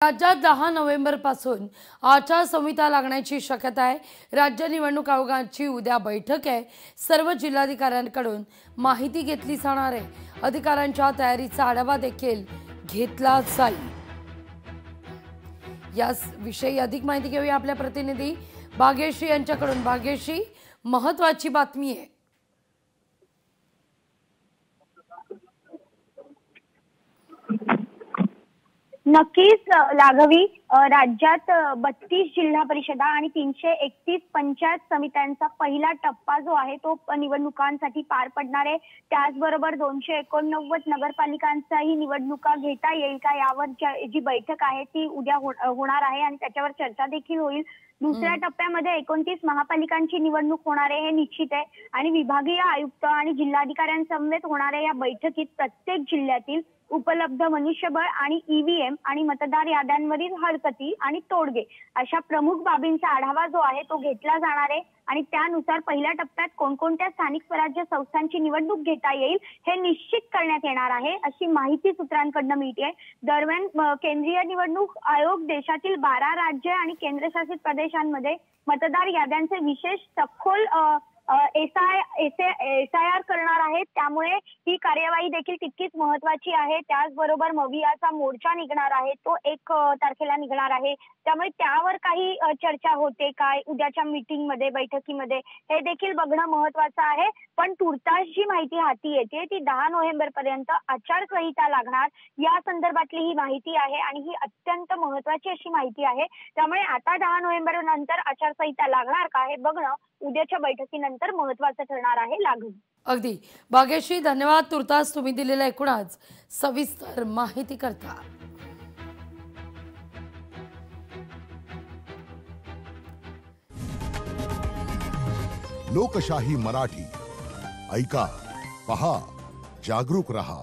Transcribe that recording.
राज्यात 10 नोव्हेंबरपासून आचारसंहिता लागण्याची शक्यता आहे। राज्य निवडणूक आयोगाची उद्या बैठक आहे। सर्व जिल्हाधिकाऱ्यांकडून माहिती घेतली जाणार आहे। अधिकाऱ्यांच्या तयारीचा आढावा देखील घेतला जाईल। याविषयी अधिक माहिती घेऊया आपल्या प्रतिनिधी भाग्यश्री यांच्याकडून। भाग्यश्री, महत्त्वाची बातमी आहे। नक्कीच लाघवी, राज्यात 32 जिल्हा परिषदा आणि 331 पंचायत समित्यांचा पहिला टप्पा जो आहे तो निवडणुकांसाठी पार पडणार आहे। त्याचबरोबर 289 नगरपालिकांचाही निवडणुका घेता येईल का यावर जी बैठक आहे ती उद्या होणार आहे आणि त्याच्यावर चर्चा देखील होईल। दुसऱ्या टप्प्यामध्ये 29 महापालिकांची निवडणूक होणार आहे हे निश्चित आहे आणि विभागीय आयुक्त आणि जिल्हाधिकाऱ्यांसमवेत होणाऱ्या या बैठकीत प्रत्येक जिल्ह्यातील उपलब्ध मनुष्यबळ आणि ईव्हीएम आणि मतदार याद्यांवरील हरकती आणि तोडगे अशा प्रमुख बाबींचा आढावा जो आहे तो घेतला जाणार आहे आणि त्यानुसार पहिल्या टप्प्यात कोणकोणत्या स्थानिक स्वराज्य संस्थांची निवडणूक घेता येईल हे निश्चित करण्यात येणार आहे अशी माहिती सूत्रांकडून मिळते। दरम्यान केंद्रीय निवडणूक आयोग देशातील 12 राज्य आणि केंद्रशासित प्रदेशांमध्ये मतदार याद्यांचे विशेष सखोल एसआयआर करणार आहे। त्यामुळे ही कार्यवाही देखील तितकीच महत्त्वाची आहे। त्याचबरोबर मवियाचा मोर्चा निघणार आहे तो 1 तारखेला निघणार आहे। त्यामुळे त्यावर काही चर्चा होते काय उद्याच्या मीटिंगमध्ये बैठकीमध्ये हे देखील बघणं महत्त्वाचं आहे। पण तुर्तास जी माहिती हाती येते ती 10 नोव्हेंबर पर्यंत आचारसंहिता लागणार या संदर्भातली ही माहिती आहे आणि ही अत्यंत महत्त्वाची अशी माहिती आहे। त्यामुळे आता 10 नोव्हेंबर नंतर आचारसंहिता लागणार का हे बघणं उद्याच्या बैठकीनंतर महत्त्वाचं ठरणार आहे। लागू अगदी भाग्यश्री, धन्यवाद। तुर्तास तुम्ही दिलेल्या एकूणच सविस्तर माहिती करता। लोकशाही मराठी ऐका, पहा, जागरूक रहा।